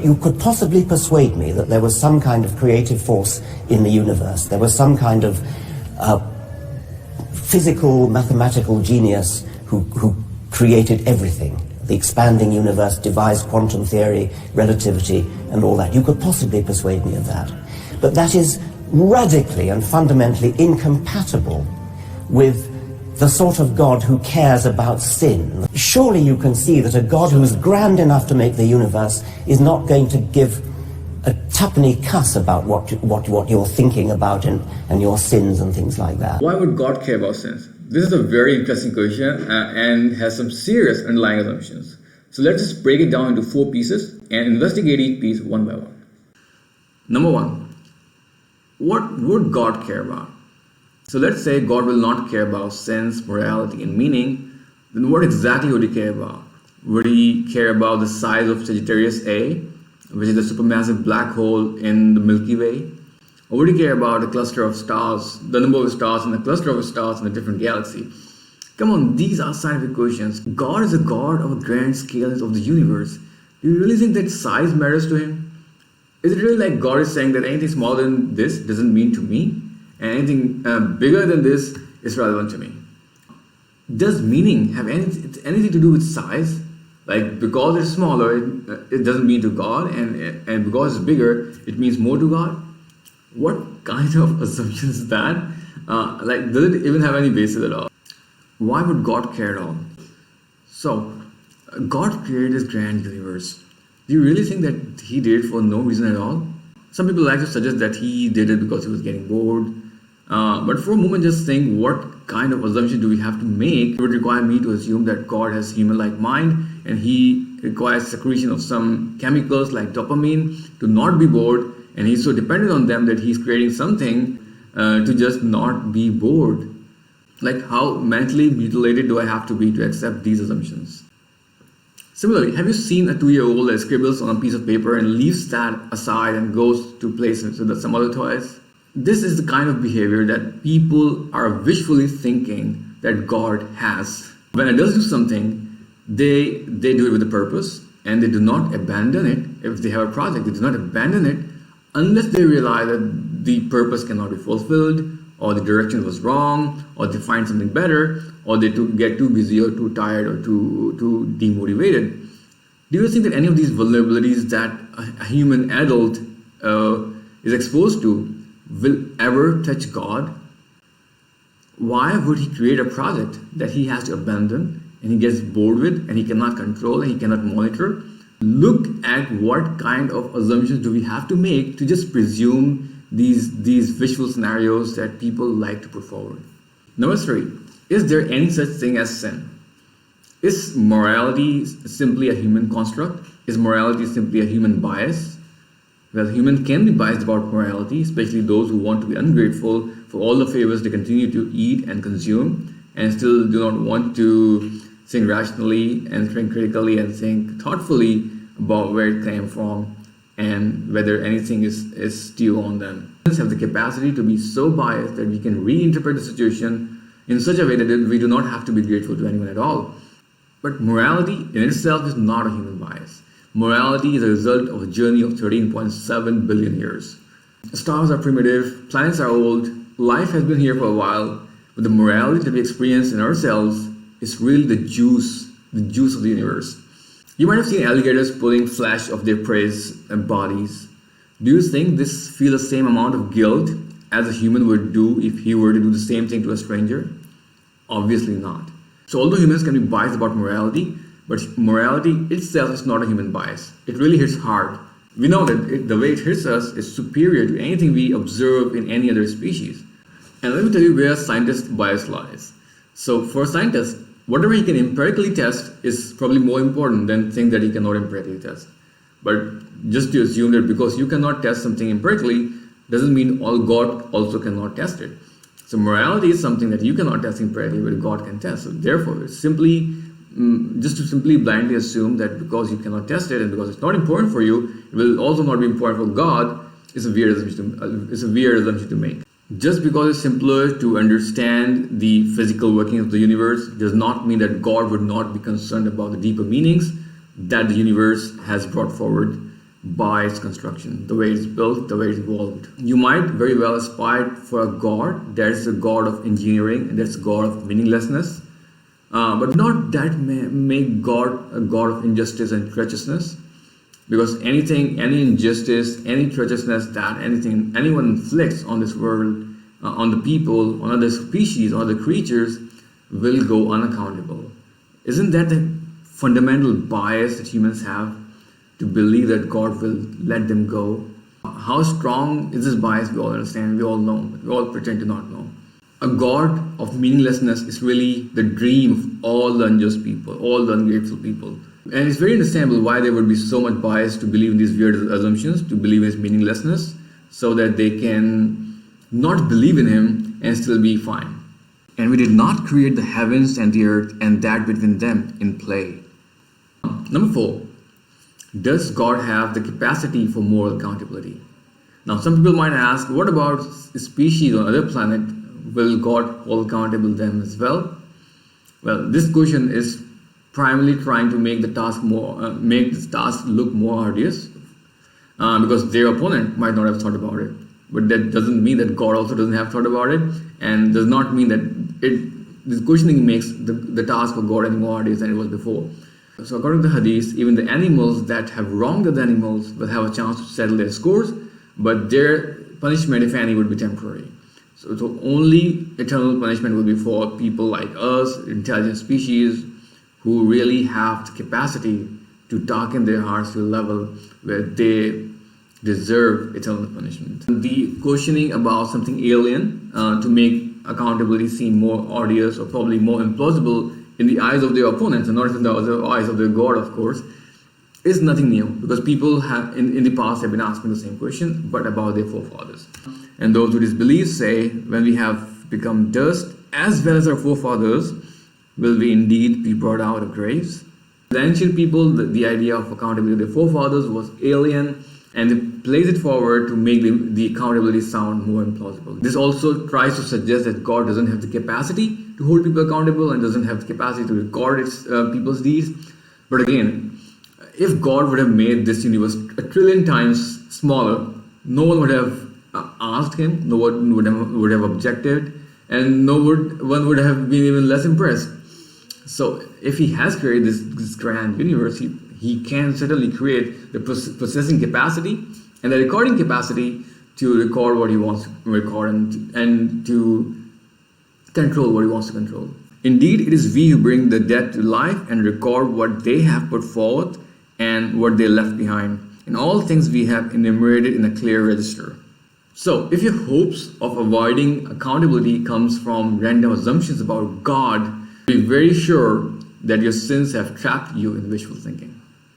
you could possibly persuade me that there was some kind of creative force in the universe. There was some kind of physical, mathematical genius who created everything. The expanding universe, devised quantum theory, relativity, and all that. You could possibly persuade me of that. But that is radically and fundamentally incompatible with the sort of God who cares about sin. Surely you can see that a God who is grand enough to make the universe is not going to give a tuppenny cuss about what you're thinking about and your sins and things like that. Why would God care about sins? This is a very interesting question and has some serious underlying assumptions. So let's just break it down into 4 pieces and investigate each piece one by one. Number 1, what would God care about? So let's say God will not care about sense, morality, and meaning. Then what exactly would he care about? Would he care about the size of Sagittarius A, which is the supermassive black hole in the Milky Way? Or would he care about a cluster of stars, the number of stars and the cluster of stars in a different galaxy? Come on, these are scientific questions. God is a God of a grand scale of the universe. Do you really think that size matters to him? Is it really like God is saying that anything smaller than this doesn't mean to me? And anything bigger than this is relevant to me? Does meaning have anything to do with size? Like, because it's smaller, it doesn't mean to God, and because it's bigger, it means more to God? What kind of assumption is that? Does it even have any basis at all? Why would God care at all? So, God created this grand universe. Do you really think that he did it for no reason at all? Some people like to suggest that he did it because he was getting bored. But for a moment, just think, what kind of assumption do we have to make? It would require me to assume that God has human-like mind and he requires secretion of some chemicals like dopamine to not be bored, and he's so dependent on them that he's creating something to just not be bored. Like, how mentally mutilated do I have to be to accept these assumptions? Similarly, have you seen a 2-year-old that scribbles on a piece of paper and leaves that aside and goes to play with some other toys? This is the kind of behavior that people are wishfully thinking that God has. When adults do something, they do it with a purpose, and they do not abandon it. If they have a project, they do not abandon it unless they realize that the purpose cannot be fulfilled, or the direction was wrong, or they find something better, or they get too busy or too tired or too demotivated. Do you think that any of these vulnerabilities that a human adult is exposed to will ever touch God? Why would he create a project that he has to abandon and he gets bored with and he cannot control and he cannot monitor? Look at what kind of assumptions do we have to make to just presume these visual scenarios that people like to put forward. Number 3, is there any such thing as sin? Is morality simply a human construct? Is morality simply a human bias? Well, humans can be biased about morality, especially those who want to be ungrateful for all the favors they continue to eat and consume, and still do not want to think rationally and think critically and think thoughtfully about where it came from and whether anything is due on them. Humans have the capacity to be so biased that we can reinterpret the situation in such a way that we do not have to be grateful to anyone at all. But morality in itself is not a human bias. Morality is a result of a journey of 13.7 billion years. Stars are primitive, planets are old, life has been here for a while, but the morality that we experience in ourselves is really the juice of the universe. You might have seen alligators pulling flesh of their prey's bodies. Do you think this feels the same amount of guilt as a human would do if he were to do the same thing to a stranger? Obviously not. So although humans can be biased about morality, but morality itself is not a human bias. It really hits hard. We know that the way it hits us is superior to anything we observe in any other species. And let me tell you where scientists' bias lies. So for scientists, whatever he can empirically test is probably more important than things that he cannot empirically test. But just to assume that because you cannot test something empirically doesn't mean God also cannot test it. So morality is something that you cannot test empirically, but God can test. So therefore, it's just to simply blindly assume that because you cannot test it and because it's not important for you, it will also not be important for God, is a weird assumption to make. Just because it's simpler to understand the physical working of the universe does not mean that God would not be concerned about the deeper meanings that the universe has brought forward. by its construction, the way it's built, the way it's evolved. You might very well aspire for a god that is a god of engineering, and that's a god of meaninglessness, but not that make God a god of injustice and treacherousness, because any injustice, any treacherousness that anyone inflicts on this world, on the people, on other species, on other creatures, will go unaccountable. Isn't that the fundamental bias that humans have, to believe that God will let them go? How strong is this bias? We all understand, we all know, but we all pretend to not know. A God of meaninglessness is really the dream of all the unjust people, all the ungrateful people. And it's very understandable why there would be so much bias to believe in these weird assumptions, to believe in his meaninglessness, so that they can not believe in him and still be fine. And we did not create the heavens and the earth and that between them in play. Number 4. Does God have the capacity for moral accountability? Now, some people might ask, what about species on other planet? Will God hold accountable them as well? Well, this question is primarily trying to make the task look more arduous, because their opponent might not have thought about it. But that doesn't mean that God also doesn't have thought about it, and does not mean that this questioning makes the task for God any more arduous than it was before. So according to the Hadith, even the animals that have wronged other animals will have a chance to settle their scores, but their punishment, if any, would be temporary. So only eternal punishment will be for people like us, intelligent species, who really have the capacity to darken their hearts to a level where they deserve eternal punishment. The questioning about something alien to make accountability seem more arduous or probably more implausible in the eyes of their opponents, and not in the eyes of their God, of course, is nothing new, because people have in the past have been asking the same question, but about their forefathers. And those who disbelieve say, when we have become dust, as well as our forefathers, will we indeed be brought out of graves? The ancient people, the idea of accountability of their forefathers was alien, and they place it forward to make the accountability sound more implausible. This also tries to suggest that God doesn't have the capacity to hold people accountable and doesn't have the capacity to record people's deeds. But again, if God would have made this universe a trillion times smaller, no one would have asked him, no one would have objected, and no one would have been even less impressed. So if he has created this grand universe, he can certainly create the processing capacity and the recording capacity to record what he wants to record and to control what he wants to control. Indeed, it is we who bring the dead to life and record what they have put forth and what they left behind. In all things we have enumerated in a clear register. So, if your hopes of avoiding accountability comes from random assumptions about God, be very sure that your sins have trapped you in wishful thinking.